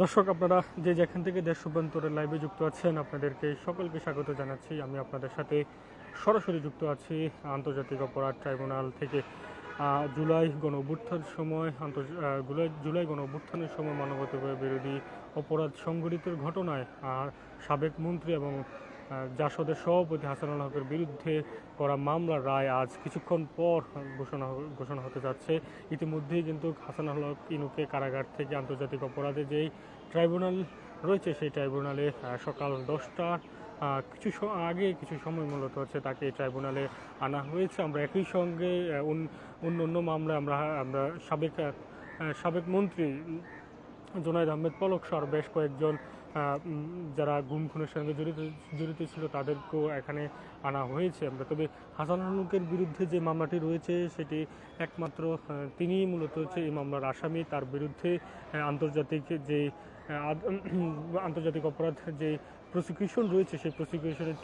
দর্শক, আপনারা যে যেখান থেকে দেশ অভ্যন্তরে লাইভে যুক্ত আছেন আপনাদেরকে সকলকে স্বাগত জানাচ্ছি। আমি আপনাদের সাথে সরাসরি যুক্ত আছি আন্তর্জাতিক অপরাধ ট্রাইব্যুনাল থেকে। জুলাই গণ অভ্যুত্থানের সময় জুলাই গণ অভ্যুত্থানের সময় মানবতাবিরোধী বিরোধী অপরাধ সংঘটিতের ঘটনায় সাবেক মন্ত্রী এবং জাসদের সভাপতি হাসানুল হকের বিরুদ্ধে করা মামলার রায় আজ কিছুক্ষণ পর ঘোষণা হতে যাচ্ছে। ইতিমধ্যেই কিন্তু হাসানুল হক ইনুকে কারাগার থেকে আন্তর্জাতিক অপরাধে যেই ট্রাইব্যুনাল রয়েছে সেই ট্রাইব্যুনালে সকাল 10টার কিছু সময় মূলত হচ্ছে তাকে এই ট্রাইব্যুনালে আনা হয়েছে। আমরা একই সঙ্গে অন্য মামলায় আমরা সাবেক মন্ত্রী জুনায়েদ আহমেদ পলক সহ বেশ কয়েকজন যারা গুম খুনের সঙ্গে জড়িত ছিল তাদেরকেও এখানে আনা হয়েছে। তবে হাসানুল হকের বিরুদ্ধে যে মামলাটি রয়েছে সেটি একমাত্র তিনিই মূলত হচ্ছে এই মামলার আসামি। তার বিরুদ্ধে আন্তর্জাতিক অপরাধ যে প্রসিকিউশন রয়েছে সেই প্রসিকিউশনের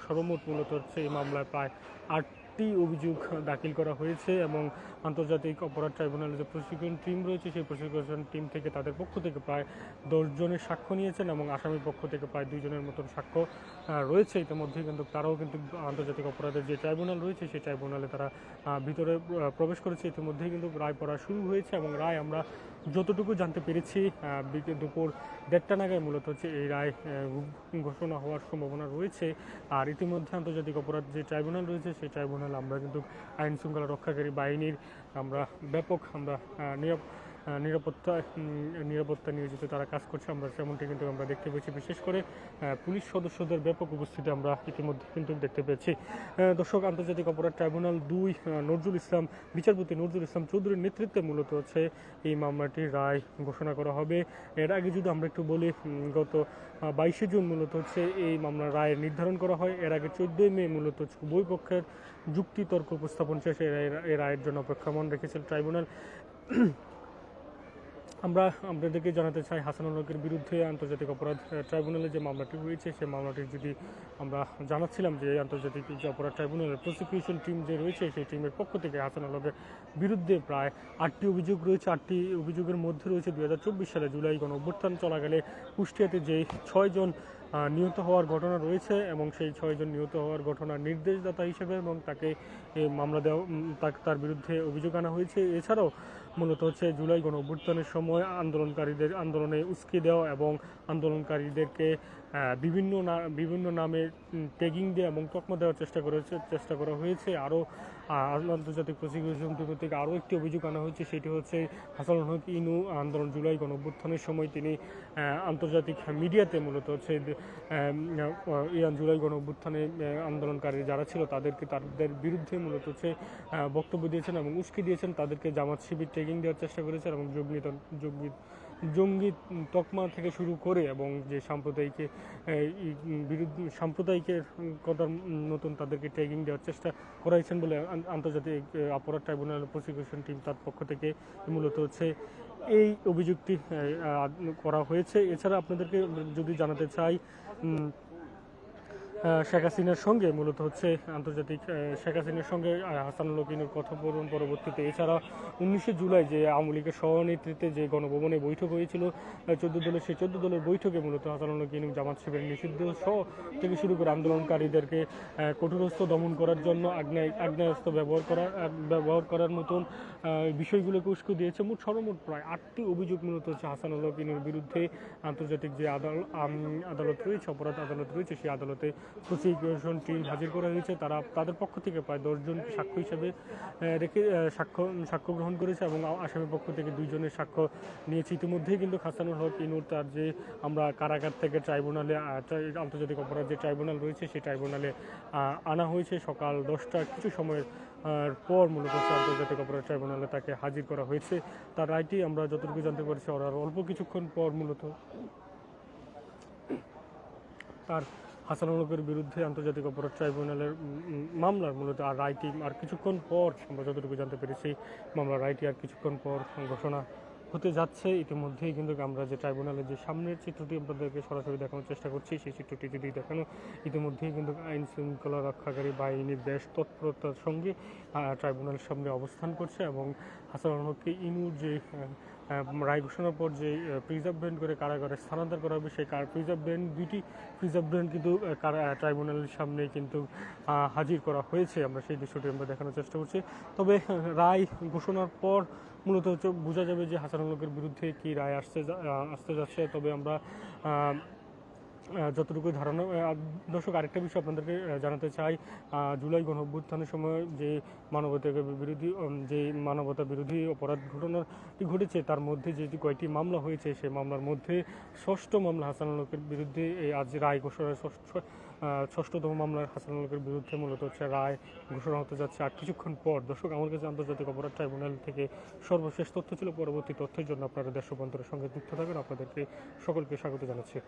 সর্বমোট মূলত হচ্ছে এই মামলায় প্রায় 8টি অভিযোগ দাখিল করা হয়েছে এবং আন্তর্জাতিক অপরাধ ট্রাইব্যুনালের যে প্রসিকিউশন টিম রয়েছে সেই প্রসিকিউশন টিম থেকে তাদের পক্ষ থেকে প্রায় 10 জনের সাক্ষ্য নিয়েছেন এবং আসামির পক্ষ থেকে প্রায় 2 জনের মতন সাক্ষ্য রয়েছে। ইতিমধ্যে কিন্তু তারাও কিন্তু আন্তর্জাতিক অপরাধের যে ট্রাইব্যুনাল রয়েছে সেই ট্রাইব্যুনালে তারা ভিতরে প্রবেশ করেছে। ইতিমধ্যেই কিন্তু রায় পড়া শুরু হয়েছে এবং রায় আমরা যতটুকু জানতে পেরেছি দুপুর 1:30 নাগাদ মূলত হচ্ছে এই রায় ঘোষণা হওয়ার সম্ভাবনা রয়েছে। আর ইতিমধ্যে আন্তর্জাতিক অপরাধ যে ট্রাইব্যুনাল রয়েছে সেই ট্রাইব্যুনাল আমরা কিন্তু আইন শৃঙ্খলা রক্ষাকারী বাহিনীর ব্যাপক নিরাপত্তা নিয়োজিত তারা কাজ করছে। সেমনটি কিন্তু আমরা দেখতে পেয়েছি। বিশেষ করে পুলিশ সদস্যদের ব্যাপক উপস্থিতি আমরা ইতিমধ্যে কিন্তু দেখতে পেয়েছি। দর্শক, আন্তর্জাতিক অপরাধ ট্রাইব্যুনাল 2 বিচারপতি নজরুল ইসলাম চৌধুরীর নেতৃত্বে মূলত হচ্ছে এই মামলাটির রায় ঘোষণা করা হবে। এর আগে যদি আমরা একটু বলি, গত 22শে জুন মূলত হচ্ছে এই মামলার রায় নির্ধারণ করা হয়। এর আগে 14ই মে মূলত হচ্ছে উভয় পক্ষের যুক্তি তর্ক উপস্থাপন শেষে এই রায়ের জন্য অপেক্ষমান রেখেছিল ট্রাইব্যুনাল। আমরা আপনাদেরকে জানাতে চাই, হাসানুল হকের বিরুদ্ধে আন্তর্জাতিক অপরাধ ট্রাইব্যুনালে যে মামলাটি হয়েছে সেই মামলাটির যদি আমরা জানাচ্ছিলাম যে আন্তর্জাতিক যে অপরাধ ট্রাইব্যুনালের প্রসিকিউশন টিম যে রয়েছে সেই টিমের পক্ষ থেকে হাসানুল হকের বিরুদ্ধে প্রায় 8টি অভিযোগ রয়েছে। 8টি অভিযোগের মধ্যে রয়েছে 2024 সালে জুলাই গণ অভ্যুত্থান চলাকালে কুষ্টিয়াতে যে 6 জন নিহত হওয়ার ঘটনা রয়েছে এবং সেই 6 জন নিহত হওয়ার ঘটনার নির্দেশদাতা হিসেবে এবং তাকে মামলা তার বিরুদ্ধে অভিযোগ আনা হয়েছে। এছাড়াও মূলত হচ্ছে জুলাই গণ অভ্যুত্থানের সময় আন্দোলনে উস্কে দেওয়া এবং আন্দোলনকারীদেরকে বিভিন্ন নামে ট্যাগিং দেওয়া এবং তকমা দেওয়ার চেষ্টা করা হয়েছে। আরও আন্তর্জাতিক প্রসিকিউশন টিম থেকে আরও একটি অভিযোগ আনা হয়েছে, সেটি হচ্ছে হাসানুল হক ইনু জুলাই গণ অভ্যুত্থানের সময় তিনি আন্তর্জাতিক মিডিয়াতে মূলত হচ্ছে জুলাই গণ অভ্যুত্থানে আন্দোলনকারী যারা ছিল তাদের বিরুদ্ধে মূলত হচ্ছে বক্তব্য দিয়েছেন এবং উস্কে দিয়েছেন। তাদেরকে জামাত শিবির ট্যাগিং দেওয়ার চেষ্টা করেছেন এবং জঙ্গি তকমা থেকে শুরু করে এবং যে সাম্প্রদায়িকের কথার নতুন তাদেরকে ট্যাগিং দেওয়ার চেষ্টা করাইছেন বলে আন্তর্জাতিক অপরাধ ট্রাইব্যুনাল প্রসিকিউশন টিম তার পক্ষ থেকে মূলত হচ্ছে এই অভিযোগটি করা হয়েছে। এছাড়া আপনাদেরকে যদি জানাতে চাই, শেখ হাসিনার সঙ্গে মূলত হচ্ছে শেখ হাসিনার সঙ্গে হাসানুল হক ইনুর কথোপকথন পরবর্তীতে এছাড়া 19শে জুলাই যে আওয়ামী লীগের সভানেতৃত্বে যে গণভবনে বৈঠক হয়েছিল 14 দলের, সেই 14 দলের বৈঠকে মূলত হাসানুল হক ইনু জামাত শিবির নিষিদ্ধ সহ থেকে শুরু করে আন্দোলনকারীদেরকে কঠোরস্থ দমন করার জন্য আগ্নেয়াস্ত্র ব্যবহার করার মতন বিষয়গুলোকে উস্কে দিয়েছে। সর্বমোট প্রায় 8টি অভিযোগ মূলত হচ্ছে হাসানুল হক ইনুর বিরুদ্ধে আন্তর্জাতিক যে আদালত রয়েছে, অপরাধ আদালত রয়েছে, সেই আদালতে প্রসিকিউশন টিম হাজির করা হয়েছে। তাদের পক্ষ থেকে প্রায় 10 জন সাক্ষ্য হিসেবে সাক্ষ্য গ্রহণ করেছে এবং আসামির পক্ষ থেকে 2 জনের সাক্ষ্য নিয়েছে। ইতিমধ্যেই কিন্তু হাসানুল হক ইনুর তার যে আমরা কারাগার থেকে ট্রাইব্যুনালে আন্তর্জাতিক অপরাধ যে ট্রাইব্যুনাল রয়েছে সেই ট্রাইব্যুনালে আনা হয়েছে। সকাল 10টার কিছু সময়ের পর মূলত আন্তর্জাতিক অপরাধ ট্রাইব্যুনালে তাকে হাজির করা হয়েছে। তার রায়টি আমরা যতটুকু জানতে পারছি আর অল্প কিছুক্ষণ পর মূলত তার হাসানুল হকের বিরুদ্ধে আন্তর্জাতিক অপরাধ ট্রাইব্যুনালের মামলার মূলত রায়টি আর কিছুক্ষণ পর আমরা যতটুকু জানতে পেরেছি মামলার রায়টি আর কিছুক্ষণ পর ঘোষণা হতে যাচ্ছে। ইতিমধ্যেই কিন্তু আমরা যে ট্রাইব্যুনালের যে সামনের চিত্রটি আপনাদেরকে সরাসরি দেখানোর চেষ্টা করছি, সেই চিত্রটি যদি দেখানো, ইতিমধ্যেই কিন্তু আইন শৃঙ্খলা রক্ষাকারী বাহিনী বেশ তৎপরতার সঙ্গে ট্রাইব্যুনালের সামনে অবস্থান করছে এবং হাসানুল হককে ইনুর যে রায় ঘোষণার পর যে প্রিজার্ভ ব্যান্ড করে কারাগারে স্থানান্তর করা হবে, সেই প্রিজার্ভ ব্যান্ড দুইটি প্রিজার্ভ ব্যান্ড কিন্তু ট্রাইব্যুনালের সামনে কিন্তু হাজির করা হয়েছে। আমরা সেই দৃশ্যটি আমরা দেখানোর চেষ্টা করছি। তবে রায় ঘোষণার পর মূলত হচ্ছে বোঝা যাবে যে হাসানুল হকের বিরুদ্ধে কী রায় আসতে যাচ্ছে। তবে আমরা যতটুকু ধারণা, দর্শক আরেকটা বিষয় আপনাদেরকে জানাতে চাই, জুলাই গণঅভ্যুত্থানের সময় যে মানবতা বিরোধী অপরাধ ঘটনাটি ঘটেছে, তার মধ্যে যে কয়েকটি মামলা হয়েছে, সেই মামলার মধ্যে ষষ্ঠ মামলা হাসানুল হকের বিরুদ্ধে আজ রায় ঘোষণার ষষ্ঠতম মামলার হাসানুল হকের বিরুদ্ধে মূলত হচ্ছে রায় ঘোষণা হতে যাচ্ছে আর কিছুক্ষণ পর। দর্শক, আমার কাছে আন্তর্জাতিক অপরাধ ট্রাইব্যুনাল থেকে সর্বশেষ তথ্য ছিল। পরবর্তী তথ্যের জন্য আপনারা দেশ রূপান্তরের সঙ্গে যুক্ত থাকেন। আপনাদেরকে সকলকে স্বাগত জানাচ্ছি।